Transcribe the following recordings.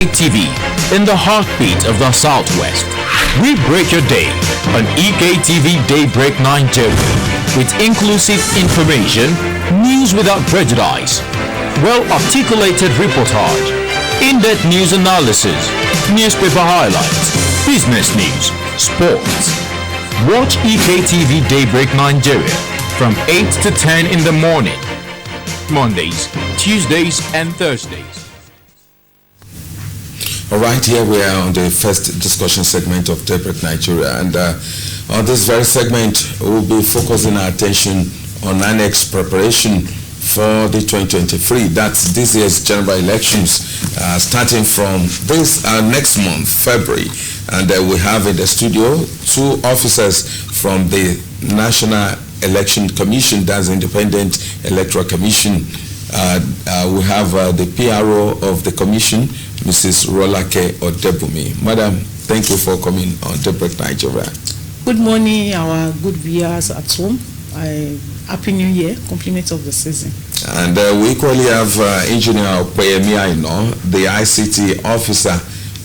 TV, in the heartbeat of the Southwest. We break your day on EKTV Daybreak Nigeria with inclusive information, news without prejudice, well-articulated reportage, in-depth news analysis, newspaper highlights, business news, sports. Watch EKTV Daybreak Nigeria from 8 to 10 in the morning, Mondays, Tuesdays, and Thursdays. All right, here we are on the first discussion segment of Daybreak Nigeria, and on this very segment, we'll be focusing our attention on INEC's preparation for the 2023. That's this year's general elections, starting from this next month, February. And we have in the studio two officers from the National Election Commission, that's Independent Electoral Commission. We have the PRO of the commission, Mrs. Rolake Odebumi. Madam, thank you for coming on Daybreak Nigeria. Good morning, our good viewers at home. Happy New Year, compliments of the season. And we equally have Engineer Opeyemi Aino, the ICT officer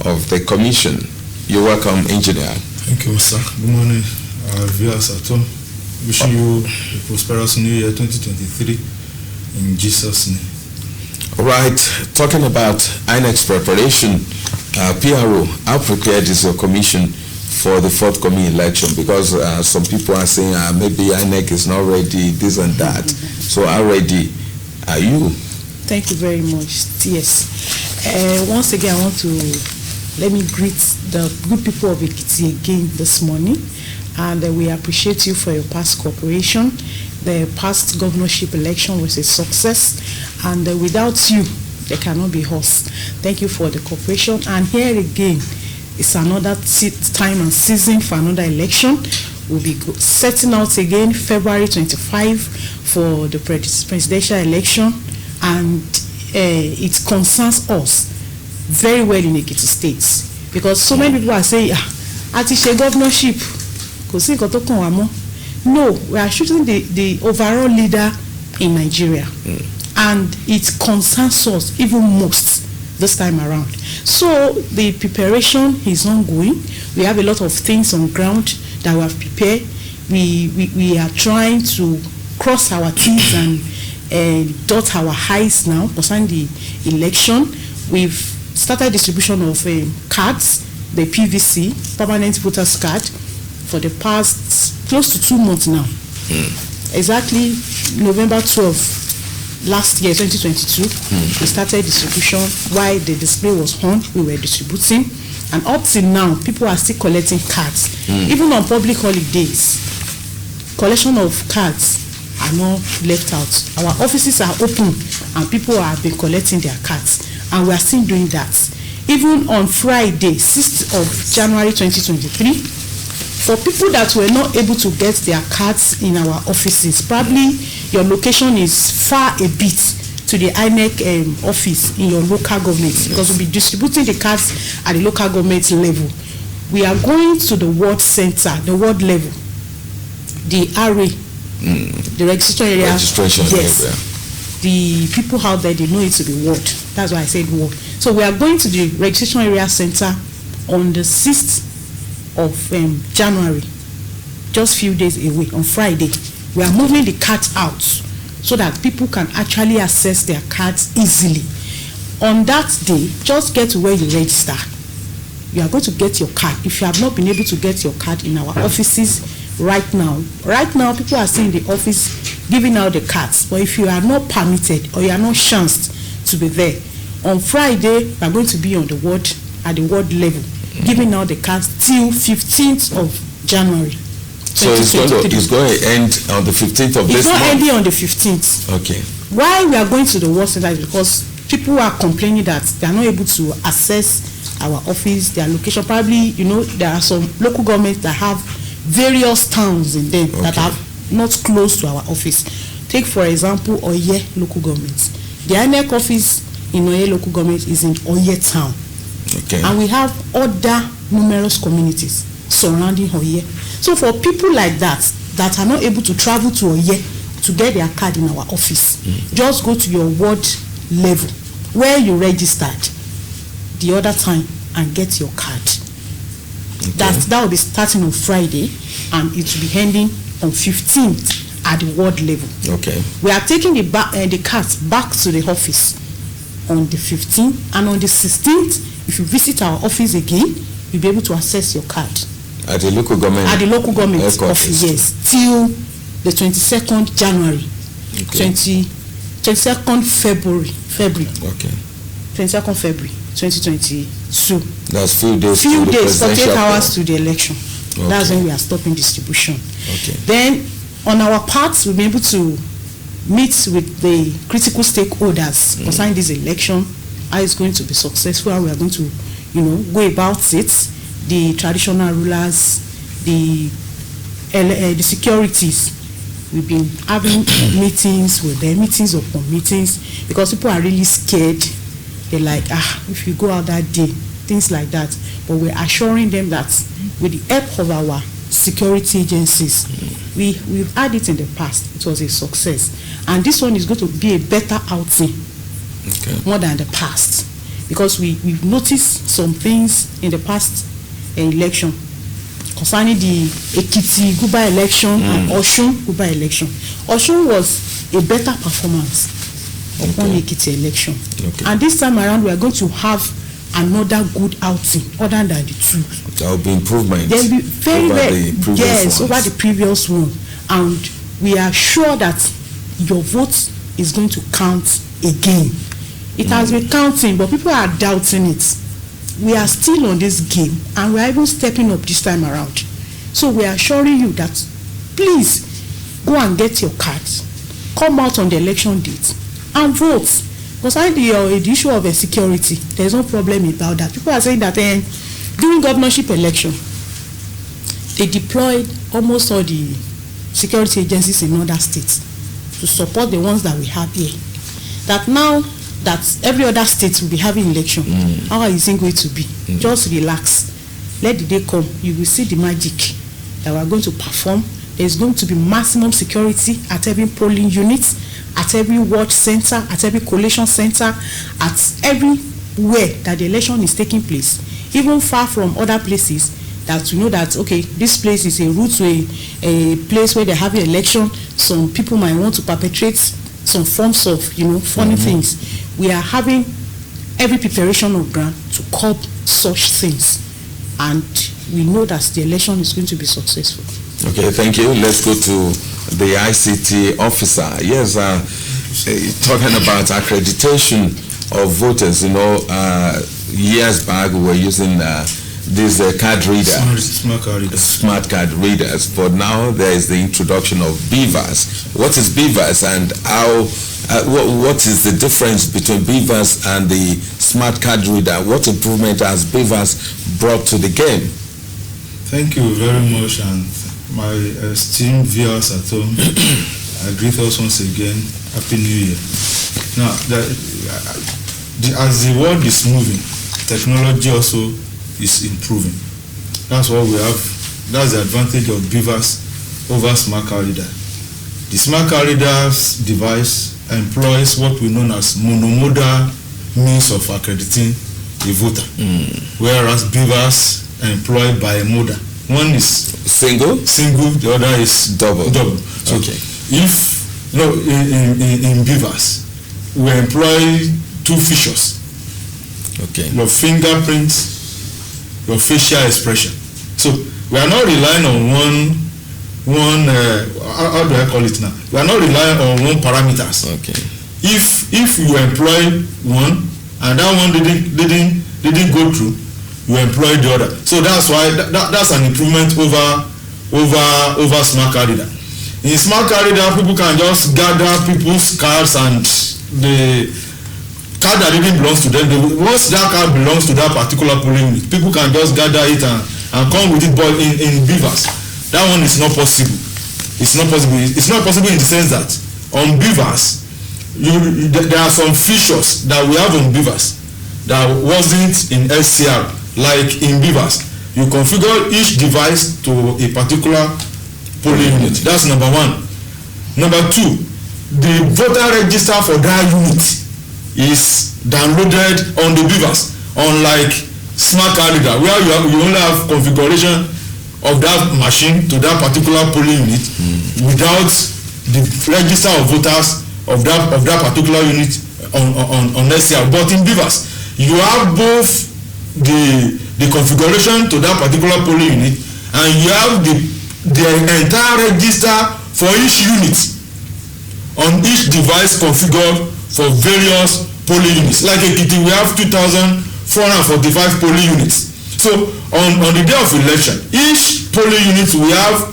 of the commission. You're welcome, Engineer. Thank you, sir. Good morning, our viewers at home. Wishing you a prosperous New Year 2023 in Jesus' name. All right, talking about INEC's preparation, PRO, how prepared is your commission for the forthcoming election? Because some people are saying maybe INEC is not ready, this and that. So how ready are you? Thank you very much. Yes. Once again, I want to let me greet the good people of Ekiti again this morning, and we appreciate you for your past cooperation. The past governorship election was a success, and without you, there cannot be us. Thank you for the cooperation. And here again, it's another time and season for another election. We'll be setting out again February 25 for the presidential election, and it concerns us very well in Ekiti State, because so many people are saying, Atishe governorship, no, we are shooting the overall leader in Nigeria, and it concerns us even most this time around. So the preparation is ongoing. We have a lot of things on ground that we have prepared. We are trying to cross our T's and dot our I's now concerning the election. We've started distribution of cards, the PVC, permanent voters card, for the past close to 2 months now. Exactly November 12 last year, 2022, we started distribution. While the display was on, we were distributing, and up till now, people are still collecting cards. Even on public holidays, collection of cards are not left out. Our offices are open, and people have been collecting their cards, and we are still doing that. Even on Friday, 6th of January 2023, for people that were not able to get their cards in our offices, probably your location is far a bit to the INEC office in your local government, because we'll be distributing the cards at the local government level. We are going to the ward center, the ward level, the RA, the registration area. Area. The people out there, they know it to be ward. That's why I said ward. So we are going to the registration area center on the 6th of January, just few days away, on Friday. We are moving the cards out so that people can actually access their cards easily. On that day, just get to where you register. You are going to get your card. If you have not been able to get your card in our offices right now, people are still in the office giving out the cards. But if you are not permitted or you are not chanced to be there, on Friday, we are going to be on the ward, at the ward level, giving out the cards till 15th of January. So it's going to end on the 15th of this month? It's not ending on the 15th. Okay. Why we are going to the ward center is because people are complaining that they are not able to access our office, their location. Probably, there are some local governments that have various towns in them that are not close to our office. Take, for example, Oye local government. The INEC office in Oye local government is in Oye town. Okay. And we have other numerous communities surrounding Oye. So for people like that are not able to travel to Oye to get their card in our office, just go to your ward level where you registered. the other time and get your card. Okay. That will be starting on Friday, and it will be ending on 15th at the ward level. Okay. We are taking the cards back to the office on the 15th, and on the 16th, if you visit our office again, you'll be able to access your card. At the local government? At the local government office, yes, till the 22nd January, okay. 22nd February. Okay. 22nd February 2022. That's few days. 48 hours to the election. Okay. That's when we are stopping distribution. Okay. Then on our part, we'll be able to meet with the critical stakeholders concerning this election, how it's going to be successful, how we are going to, go about it, the traditional rulers, the securities. We've been having meetings with them, meetings upon meetings, because people are really scared. They're like, if you go out that day, things like that. But we're assuring them that with the help of our security agencies, we've had it in the past. It was a success. And this one is going to be a better outing, more than the past. Because we've noticed some things in the past election concerning the Ekiti Guba election and Osun Guba election. Osun was a better performance upon Ekiti election. Okay. And this time around, we are going to have another good outing other than the two. There will be improvement. There will be over the previous one. And we are sure that your vote is going to count again. It has been counting, but people are doubting it. We are still on this game, and we are even stepping up this time around. So we are assuring you that please go and get your cards, come out on the election date and vote. Concerning the issue of security, there is no problem about that. People are saying that during governorship election, they deployed almost all the security agencies in other states to support the ones that we have here. That now that every other state will be having election, how is it going to be? Just relax. Let the day come. You will see the magic that we are going to perform. There is going to be maximum security at every polling unit, at every ward center, at every collation center, at everywhere that the election is taking place, even far from other places that we know that, okay, this place is a route to a place where they're having election. Some people might want to perpetrate some forms of, funny things. We are having every preparation of ground to curb such things, and we know that the election is going to be successful. Okay, thank you. Let's go to the ICT officer. Yes, talking about accreditation of voters. Years back we were using these card readers, smart card readers, but now there is the introduction of BVAS. What is BVAS, and how? What is the difference between BVAS and the smart card reader? What improvement has BVAS brought to the game? Thank you very much, and my esteemed viewers at home, I greet us once again. Happy New Year. Now, as the world is moving, technology also is improving. That's what we have. That's the advantage of BVAS over smart card reader. The smart card reader's device employs what we know as monomodal means of accrediting a voter, whereas BVAS employed bimodal. One is single, the other is double. So if in BVAS we employ two features. Your fingerprint, your facial expression. So we are not relying on one how do I call it now? We are not relying on one parameters. If you employ one and that one didn't go through, you employ the other. So that's why that's an improvement over smart card reader. In smart card reader, people can just gather people's cards, and the card that didn't belong to them, once that card belongs to that particular polling unit, people can just gather it and come with it. But in BVAS, that one is not possible. It's not possible. It's not possible in the sense that on BVAS, there are some features that we have on BVAS that wasn't in SCR. Like in BVAS, you configure each device to a particular polling unit. That's number one. Number two, the voter register for that unit is downloaded on the BVAS. unlike smart card reader where you only have configuration of that machine to that particular polling unit without the register of voters of that particular unit on SCR. But in BVAS, you have both the configuration to that particular polling unit and you have the entire register for each unit on each device configured for various polling units. Like Ekiti, we have 2,445 polling units. So on the day of election, each polling unit we have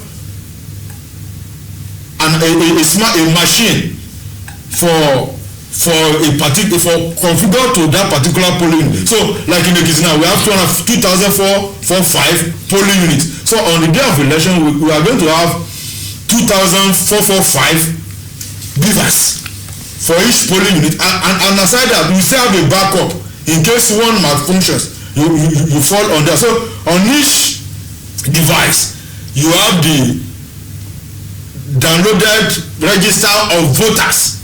a machine for configured to that particular polling unit. So like in Ekiti now, we have 2,445 polling units. So on the day of election, we are going to have 2,445 beavers for each polling unit, and aside that, we still have a backup in case one malfunctions. You fall on that. So on each device you have the downloaded register of voters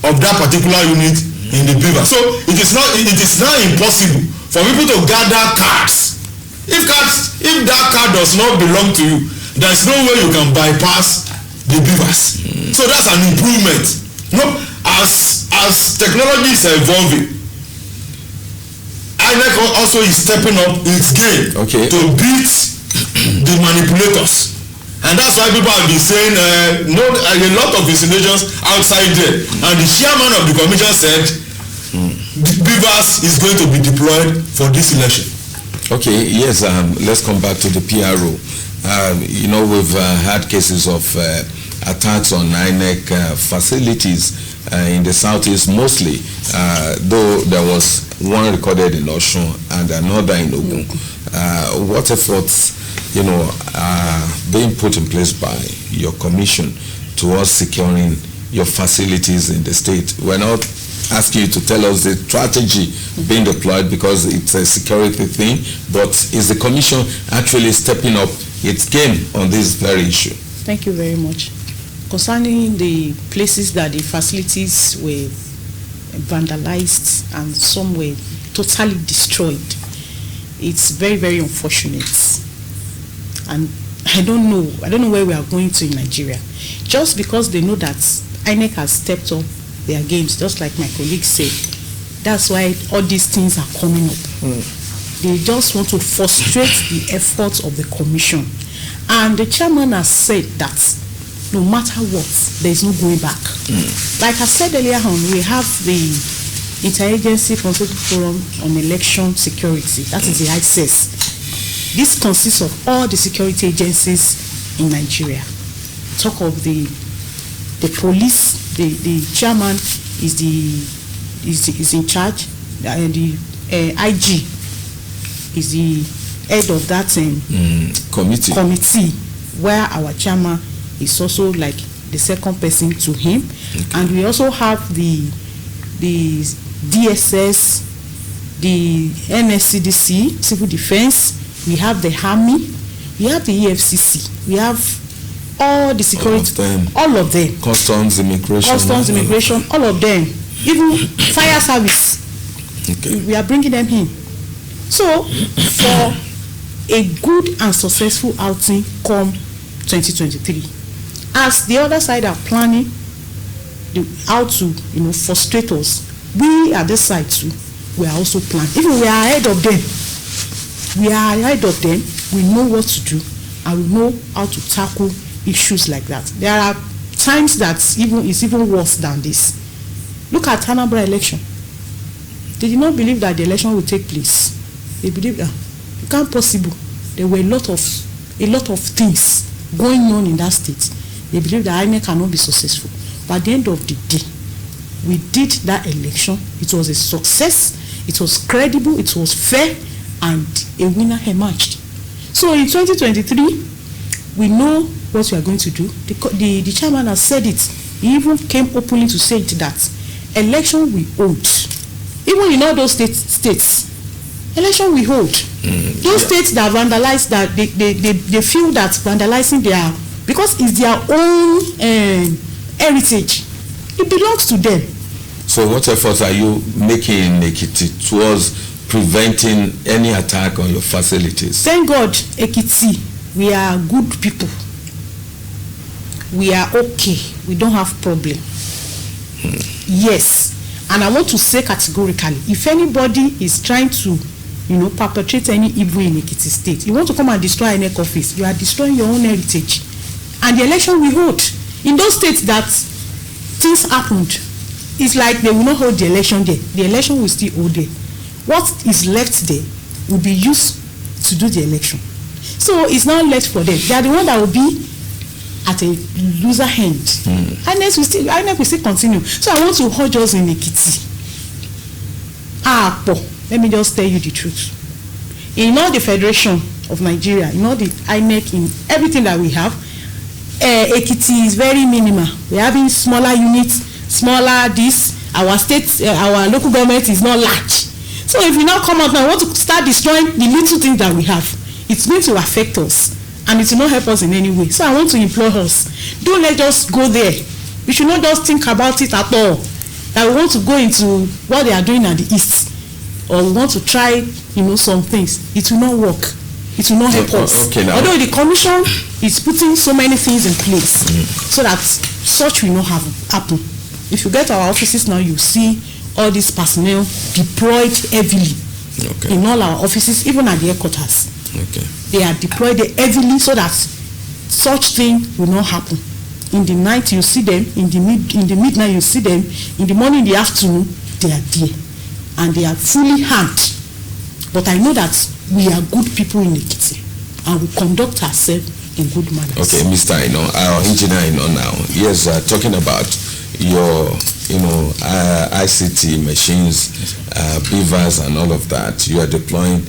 of that particular unit in the beaver. So it is not impossible for people to gather cards. If that card does not belong to you, there is no way you can bypass the beavers. So that's an improvement. As technology is evolving, INEC also is stepping up its game to beat the manipulators, and that's why people have been saying a lot of insinuations outside there, and the chairman of the commission said BVAS is going to be deployed for this election. Okay, yes, let's come back to the PRO. We've had cases of attacks on INEC facilities in the southeast mostly, though there was one recorded in Osun and another in Ogun. What efforts, are being put in place by your commission towards securing your facilities in the state? We're not asking you to tell us the strategy being deployed because it's a security thing, but is the commission actually stepping up its game on this very issue? Thank you very much. Concerning the places that the facilities were vandalized and some were totally destroyed, it's very, very unfortunate. And I don't know where we are going to in Nigeria. Just because they know that INEC has stepped up their games, just like my colleague said, that's why all these things are coming up. They just want to frustrate the efforts of the commission. And the chairman has said that no matter what, there is no going back. Like I said earlier on, we have the Interagency Consultative Forum on Election Security. That is the ICES. This consists of all the security agencies in Nigeria. Talk of the police. The chairman is in charge, and the IG is the head of that committee, where our chairman is also like the second person to him. And we also have the DSS, the NSCDC, Civil Defense, we have the Army, we have the EFCC, we have all the security, all of them. Customs, immigration, all of them. Even fire service, we are bringing them in. So, for a good and successful outing come 2023, as the other side are planning how to frustrate us, we at this side too, we are also planning. Even we are ahead of them. We know what to do, and we know how to tackle issues like that. There are times that it's even worse than this. Look at Anambra election. They did not believe that the election would take place. They believed that it can't possible. There were a lot of things going on in that state. They believed that INEC cannot be successful. But at the end of the day, we did that election. It was a success. It was credible. It was fair, and a winner emerged. So in 2023, we know what we are going to do. The chairman has said it. He even came openly to say it, that election we hold. Even in all those states, election we hold. Those states that vandalize, that they feel that vandalizing because it's their own heritage. It belongs to them. So what efforts are you making in Ekiti towards preventing any attack on your facilities? Thank God, Ekiti, we are good people. We are okay. We don't have problem. Yes. And I want to say categorically, if anybody is trying to, perpetrate any evil in Ekiti State, you want to come and destroy INEC office, you are destroying your own heritage. And the election we hold, in those states that things happened, it's like they will not hold the election there. The election will still hold there. What is left there will be used to do the election. So it's not left for them. They are the one that will be at a loser hand. INEC will still continue. So I want to hold us in Ekiti. Let me just tell you the truth. In all the Federation of Nigeria, in all the INEC, in everything that we have, Ekiti is very minimal. We're having smaller units, smaller this. Our state, our local government is not large. So if we now come out now, want to start destroying the little things that we have, it's going to affect us. And it will not help us in any way. So I want to implore us, don't let us go there. We should not just think about it at all, that we want to go into what they are doing at the east, or we want to try, some things. It will not work. It will not help us. Okay, now. Although the commission is putting so many things in place, so that such will not happen. If you get our offices now, you see all these personnel deployed heavily in all our offices, even at the headquarters. Okay. They are deployed heavily so that such thing will not happen. In the night you see them, in the midnight you see them, in the morning, in the afternoon, they are there. And they are fully armed. But I know that we are good people in Ekiti, and we conduct ourselves in good manners. Okay, Mr. our engineer now. Yes, talking about your, ICT machines, beavers and all of that, you are deploying,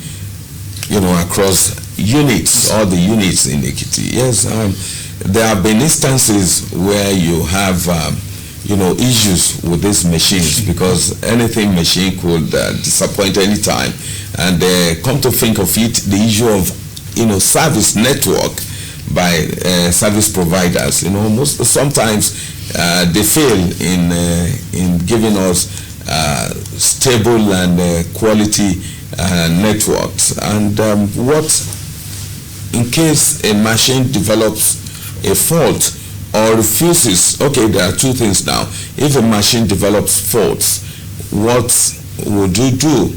across units, all the units in Ekiti. Yes, there have been instances where you have, issues with these machines, because anything machine could disappoint any time. And come to think of it, the issue of, service network by service providers, sometimes they fail in giving us stable and quality networks. And what in case a machine develops a fault or refuses? Okay, there are two things now. If a machine develops faults, what would you do?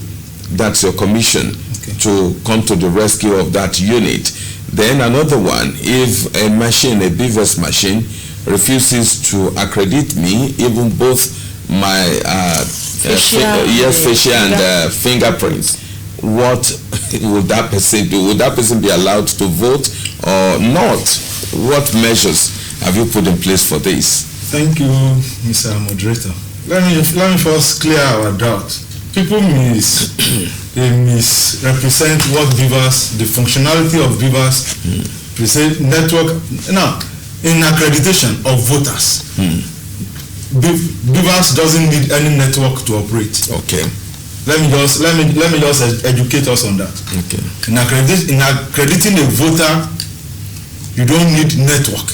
That's your commission to come to the rescue of that unit. Then another one, if a machine, a beaver's machine, refuses to accredit me, even both my facial and fingerprints, what will that person do? Will that person be allowed to vote or not? What measures have you put in place for this? Thank you, Mr. Moderator. Let me first clear our doubt. People misrepresent what beavers, the functionality of beavers, present network. Now, in accreditation of voters, beavers doesn't need any network to operate. Okay. Let me just educate us on that. Okay. In accrediting a voter, you don't need network.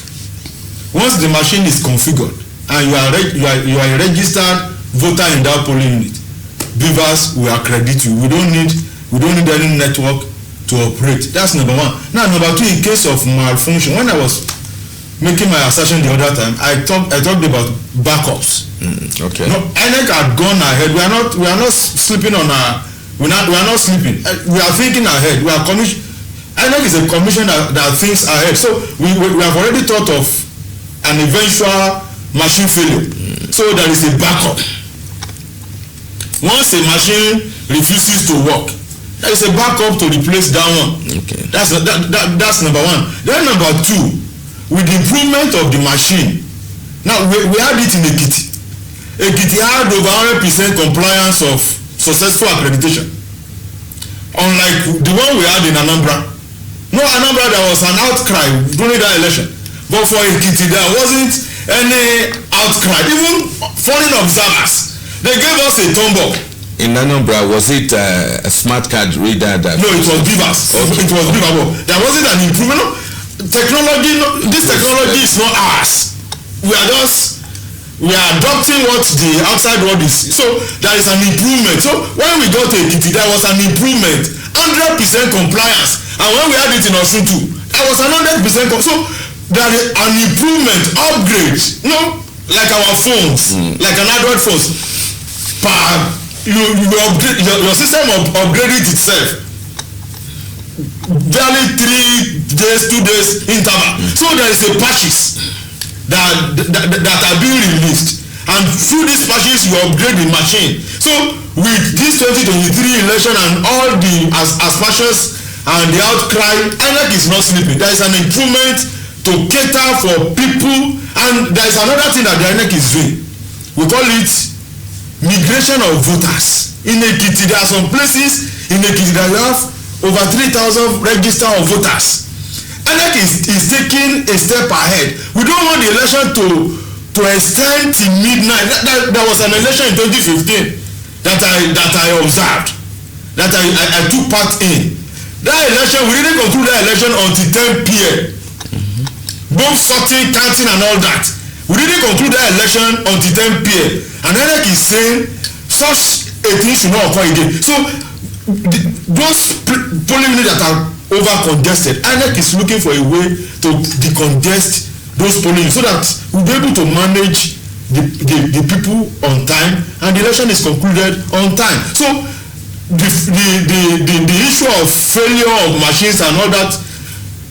Once the machine is configured and you are a registered voter in that polling unit, beavers will accredit you. We don't need any network to operate. That's number one. Now, number two, in case of malfunction, when I was making my assertion the other time, I talked about backups. Okay. No, INEC had gone ahead. We are not sleeping on our. We are not sleeping. We are thinking ahead. INEC is a commission that thinks ahead. So we have already thought of an eventual machine failure. So there is a backup. Once a machine refuses to work, there is a backup to replace that one. Okay. That's number one. Then number two, with the improvement of the machine, now we had it in Ekiti. Ekiti had over 100% compliance of successful accreditation, unlike the one we had in Anambra. No, Anambra, there was an outcry during that election, but for Ekiti there wasn't any outcry. Even foreign observers, they gave us a thumb up. In Anambra, was it a smart card reader that? No, it was beavers. Okay. It was beaver. There wasn't an improvement. Technology. This technology is not ours. We are we are adopting what the outside world is. So there is an improvement. So when we got to Ekiti, there was an improvement, 100% compliance. And when we had it in Osun too, there was 100% so there is an improvement, upgrade, like our phones, like an Android phones. You upgrade, your system upgraded itself. Barely 3 days, 2 days interval. So there is a patches that are being released, and through these patches you upgrade the machine. So with this 2023 election and all the aspersions and the outcry, INEC is not sleeping. There is an improvement to cater for people, and there is another thing that the INEC is doing. We call it migration of voters. In Ekiti, there are some places in Ekiti that you have over 3,000 register of voters. INEC is taking a step ahead. We don't want the election to extend till midnight. There was an election in 2015 that I observed, that I took part in. That election, we didn't conclude that election until 10 p.m. Both sorting, counting and all that. We didn't conclude that election until 10 p.m. And INEC is saying such a thing should not occur again. So those polling units that are over congested, INEC is looking for a way to decongest those polling so that we'll be able to manage the people on time and the election is concluded on time. So the issue of failure of machines and all that,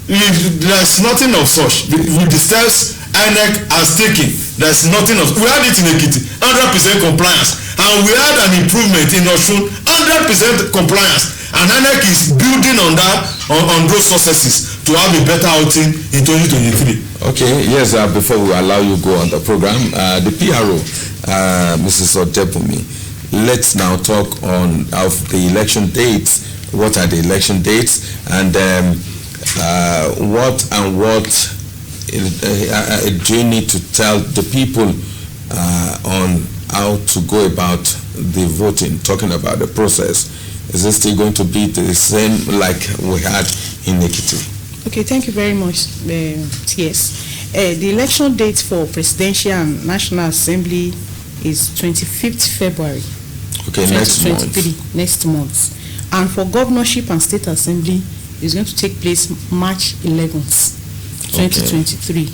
there's nothing of such. With the steps INEC has taken, there's nothing of. We had it in Ekiti, 100% compliance, and we had an improvement in Osun, 100% compliance, and INEC is building on that, on those successes to have a better outing in 2023. Okay, yes. Before we allow you go on the program, the PRO, Mrs. Odebumi, let's now talk on of the election dates. What are the election dates, and what do you need to tell the people on how to go about the voting? Talking about the process, is it still going to be the same like we had in Ekiti? Okay, thank you very much. Yes, the election date for Presidential and National Assembly is 25th February. Okay, next month. And for Governorship and State Assembly, it's going to take place March 11th, 2023. Okay.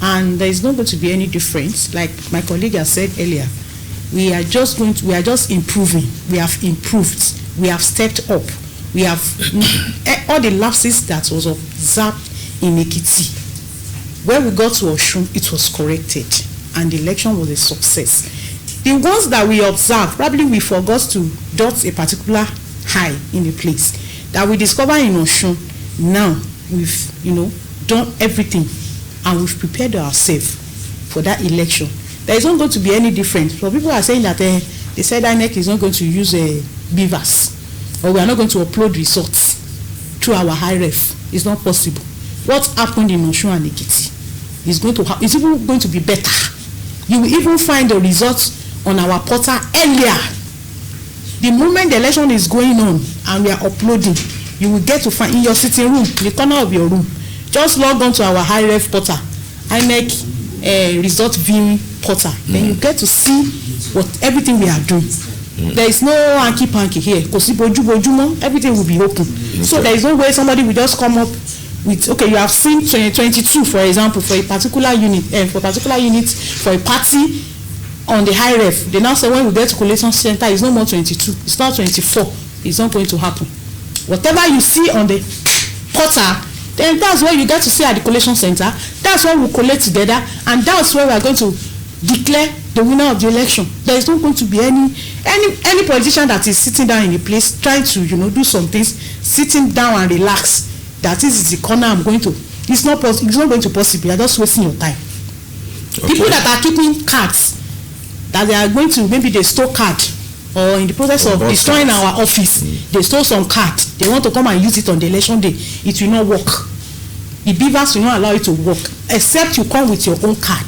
And there is not going to be any difference. Like my colleague has said earlier, we are just improving. We have improved. We have stepped up. We have all the lapses that was observed in Ekiti. When we got to Osun, it was corrected, and the election was a success. The ones that we observed, probably we forgot to dot a particular I in the place that we discover in Osun. Now we've done everything, and we've prepared ourselves for that election. There is not going to be any difference. So people are saying that they said INEC is not going to use beavers, or we are not going to upload results through our high ref. It's not possible. What happened in Osun and Ekiti is going to happen. It's even going to be better. You will even find the results on our portal earlier. The moment the election is going on and we are uploading, you will get to find in your sitting room, the corner of your room, just log on to our high ref portal, INEC result viewing portal. Then you get to see what everything we are doing. There is no hanky panky here. Everything will be open. So there is no way somebody will just come up with, okay, you have seen 2022, for example, for a particular unit, for a party on the high ref. They now say when we get to collation center, it's no more 22, it's not 24. It's not going to happen. Whatever you see on the portal, then that's what you get to see at the collation center. That's what we collect together, and that's where we are going to declare the winner of the election. There is not going to be any politician that is sitting down in a place trying to do some things, sitting down and relax. That is the corner I'm going to. It's not going to possible. You are just wasting your time. Okay. People that are keeping cards, that they are going to, maybe they stole card, or in the process of destroying our office, they stole some card. They want to come and use it on the election day. It will not work. The beavers will not allow it to work, except you come with your own card.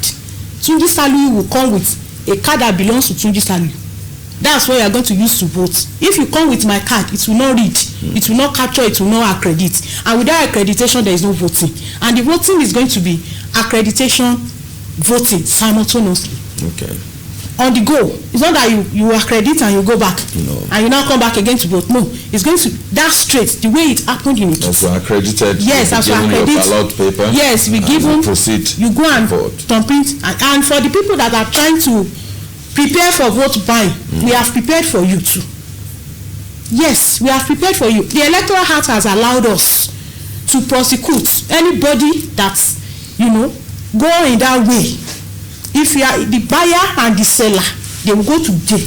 Tunji Salu will come with a card that belongs to Tunji Salu. That's what you are going to use to vote. If you come with my card, it will not read, it will not capture, it will not accredit. And without accreditation, there is no voting. And the voting is going to be accreditation, voting simultaneously. Okay. On the go. It's not that you accredit and you go back. No. And you now come back again to vote. No. It's going to that straight, the way it happened in it. As you are accredited, yes, as you are accredited. Ballot paper. Yes, we give them. Proceed. You go and vote. Print. And for the people that are trying to prepare for vote buying, we have prepared for you too. Yes, we have prepared for you. The Electoral Act has allowed us to prosecute anybody that's, go in that way. If you are the buyer and the seller, they will go to jail.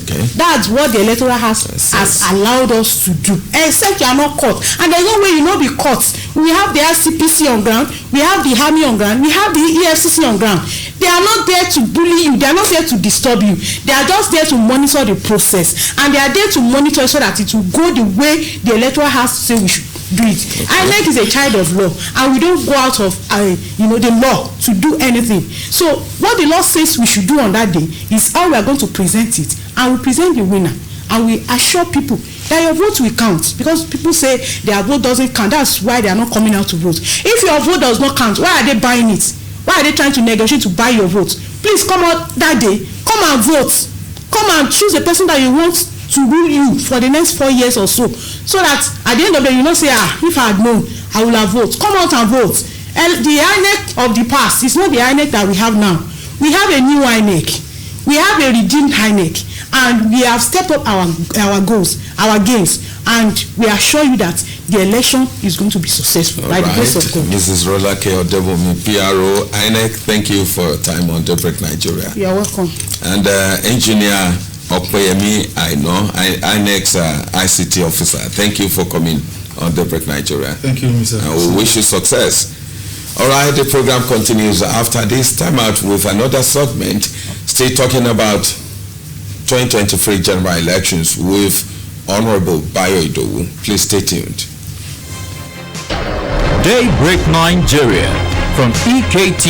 Okay. That's what the Electoral Act has allowed us to do. Except you are not caught. And there's no way you not be caught. We have the ICPC on ground, we have the Army on ground, we have the EFCC on ground. They are not there to bully you, they are not there to disturb you. They are just there to monitor the process. And they are there to monitor so that it will go the way the Electoral Act say we should do it. Okay. INEC is a child of law, and we don't go out of the law to do anything. So what the law says we should do on that day is how we are going to present it, and we present the winner, and we assure people that your vote will count, because people say their vote doesn't count. That's why they are not coming out to vote. If your vote does not count, why are they buying it? Why are they trying to negotiate to buy your vote? Please come out that day, come and vote, come and choose the person that you want to rule you for the next 4 years or so that at the end of the day you not say, if I had known I would have voted. Come out and vote. And the INEC of the past is not the INEC that we have now. We have a new INEC, we have a redeemed INEC, and we have stepped up our goals, our gains, and we assure you that the election is going to be successful. By the grace of God. Mrs. Rola K. Odebomi, PRO, INEC, thank you for your time on Daybreak Nigeria. You are welcome. And Engineer Opeyemi, I know, INEC's ICT officer. Thank you for coming on Daybreak Nigeria. Thank you, Mr. And we wish you success. All right, the program continues after this time out with another segment, still talking about 2023 general elections with Honorable Bayo Idowu. Please stay tuned. Daybreak Nigeria from EKT